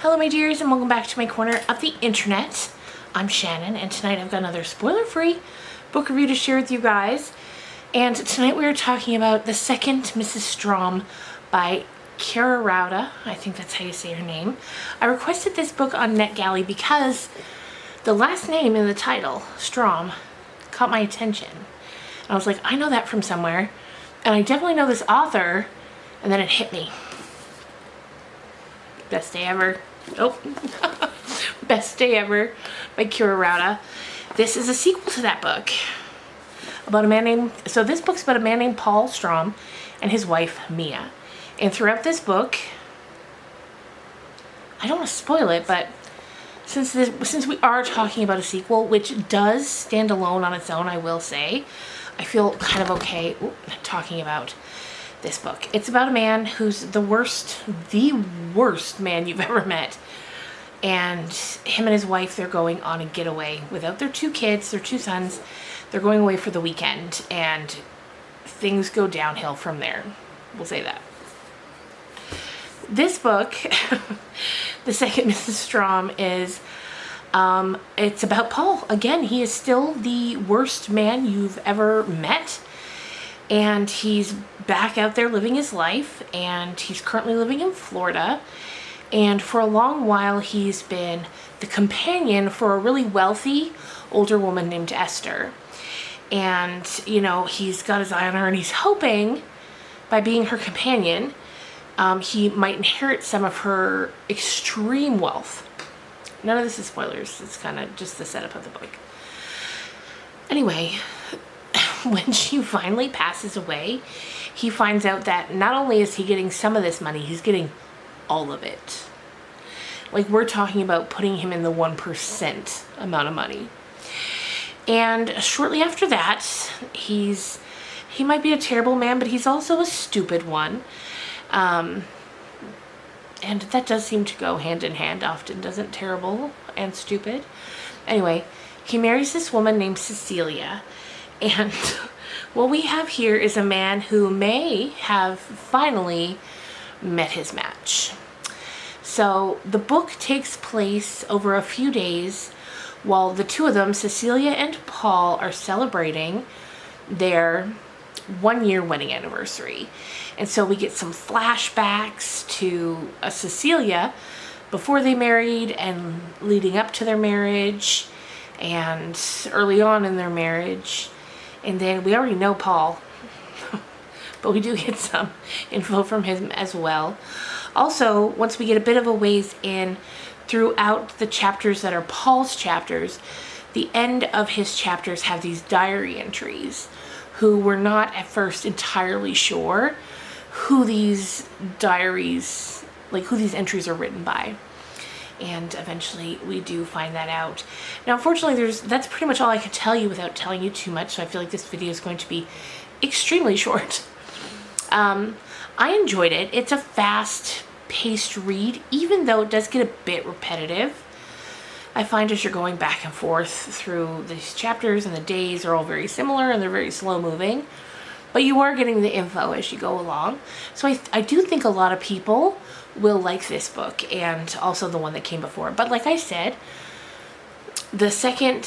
Hello my dears, and welcome back to my corner of the internet. I'm Shannon, and tonight I've got another spoiler-free book review to share with you guys. And tonight we are talking about The Second Mrs. Strom by Kaira Rouda. I think that's how you say her name. I requested this book on NetGalley because the last name in the title, Strom, caught my attention. And I was like, I know that from somewhere, and I definitely know this author, and then it hit me. Best day ever. Oh, Best Day Ever by Kaira Rouda. This is a sequel to that book about a man named, so this book's about a man named Paul Strom and his wife Mia. And throughout this book, I don't want to spoil it, but since we are talking about a sequel, which does stand alone on its own, I will say, I feel kind of okay talking about this book. It's about a man who's the worst man you've ever met. And him and his wife, they're going on a getaway without their two kids, their two sons. They're going away for the weekend, and things go downhill from there. We'll say that. This book, The Second Mrs. Strom, is it's about Paul. Again, he is still the worst man you've ever met. And he's back out there living his life, and he's currently living in Florida. And for a long while, he's been the companion for a really wealthy older woman named Esther. And, you know, he's got his eye on her, and he's hoping by being her companion, he might inherit some of her extreme wealth. None of this is spoilers. It's kind of just the setup of the book. Anyway, when she finally passes away, he finds out that not only is he getting some of this money, he's getting all of it. Like, we're talking about putting him in the 1% amount of money. And shortly after that, he might be a terrible man, but he's also a stupid one. And that does seem to go hand in hand often, doesn't terrible and stupid? Anyway, he marries this woman named Cecilia. And what we have here is a man who may have finally met his match. So the book takes place over a few days while the two of them, Cecilia and Paul, are celebrating their 1-year wedding anniversary. And so we get some flashbacks to Cecilia before they married and leading up to their marriage and early on in their marriage. And then we already know Paul, but we do get some info from him as well. Also, once we get a bit of a ways in throughout the chapters that are Paul's chapters, the end of his chapters have these diary entries who were not at first entirely sure who these diaries, like who these entries are written by. And eventually we do find that out. Now, unfortunately, that's pretty much all I can tell you without telling you too much, so I feel like this video is going to be extremely short. I enjoyed it. It's a fast-paced read, even though it does get a bit repetitive. I find as you're going back and forth through these chapters, and the days are all very similar, and they're very slow-moving, but you are getting the info as you go along. So I do think a lot of people will like this book, and also the one that came before. But like I said, The Second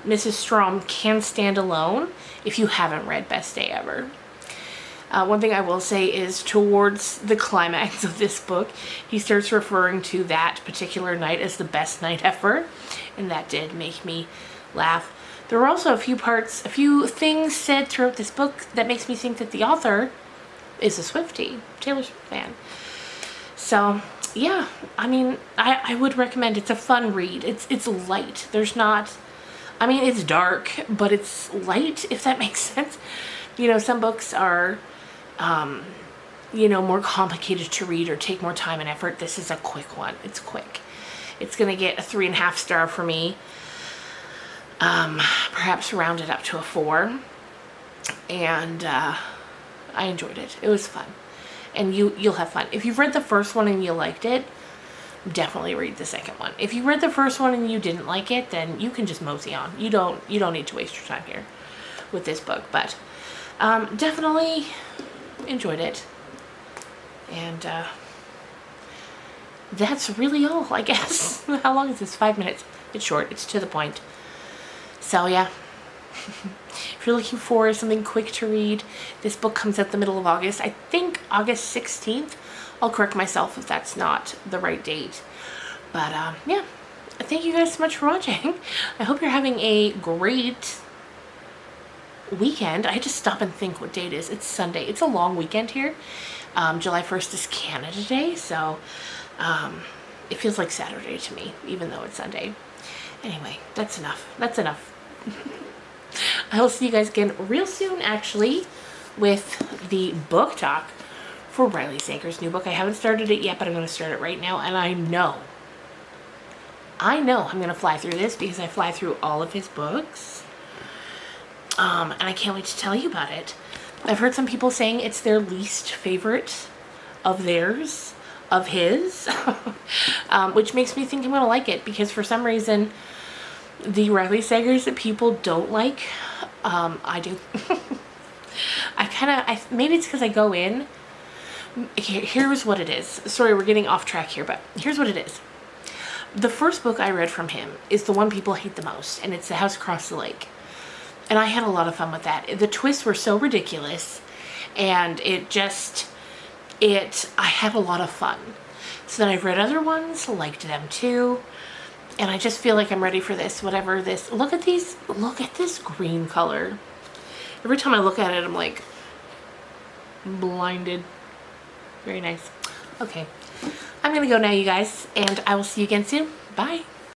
Mrs. Strom can stand alone if you haven't read Best Day Ever. One thing I will say is towards the climax of this book, he starts referring to that particular night as the best night ever, and that did make me laugh. There were also a few things said throughout this book that makes me think that the author is a Swiftie, Taylor Swift fan. So, yeah, I mean, I would recommend. It's a fun read. It's light. There's not, I mean, it's dark, but it's light, if that makes sense. You know, some books are, you know, more complicated to read or take more time and effort. This is a quick one. It's quick. It's going to get a 3.5 star for me. Perhaps round it up to a 4. And I enjoyed it. It was fun. And you'll have fun. If you've read the first one and you liked it, definitely read the second one. If you read the first one and you didn't like it, then you can just mosey on. You don't need to waste your time here with this book. But definitely enjoyed it. And that's really all, I guess. How long is this? 5 minutes. It's short. It's to the point. So yeah. If you're looking for something quick to read, this book comes out the middle of August. I think August 16th. I'll correct myself if that's not the right date. But yeah, thank you guys so much for watching. I hope you're having a great weekend. I had to stop and think what day it is. It's Sunday. It's a long weekend here. July 1st is Canada Day, so it feels like Saturday to me, even though it's Sunday. Anyway, that's enough. That's enough. I will see you guys again real soon, actually, with the book talk for Riley Sager's new book. I haven't started it yet, but I'm going to start it right now, and I know I'm going to fly through this because I fly through all of his books, and I can't wait to tell you about it. I've heard some people saying it's their least favorite of theirs, of his, which makes me think I'm going to like it, because for some reason the Riley Sagers that people don't like, I do. Maybe it's because I go in. Here's what it is. Sorry, we're getting off track here, but here's what it is. The first book I read from him is the one people hate the most, and it's The House Across the Lake. And I had a lot of fun with that. The twists were so ridiculous, and I had a lot of fun. So then I've read other ones, liked them too. And I just feel like I'm ready for this, whatever this. Look at this green color. Every time I look at it, I'm like blinded. Very nice. Okay. I'm going to go now, you guys, and I will see you again soon. Bye.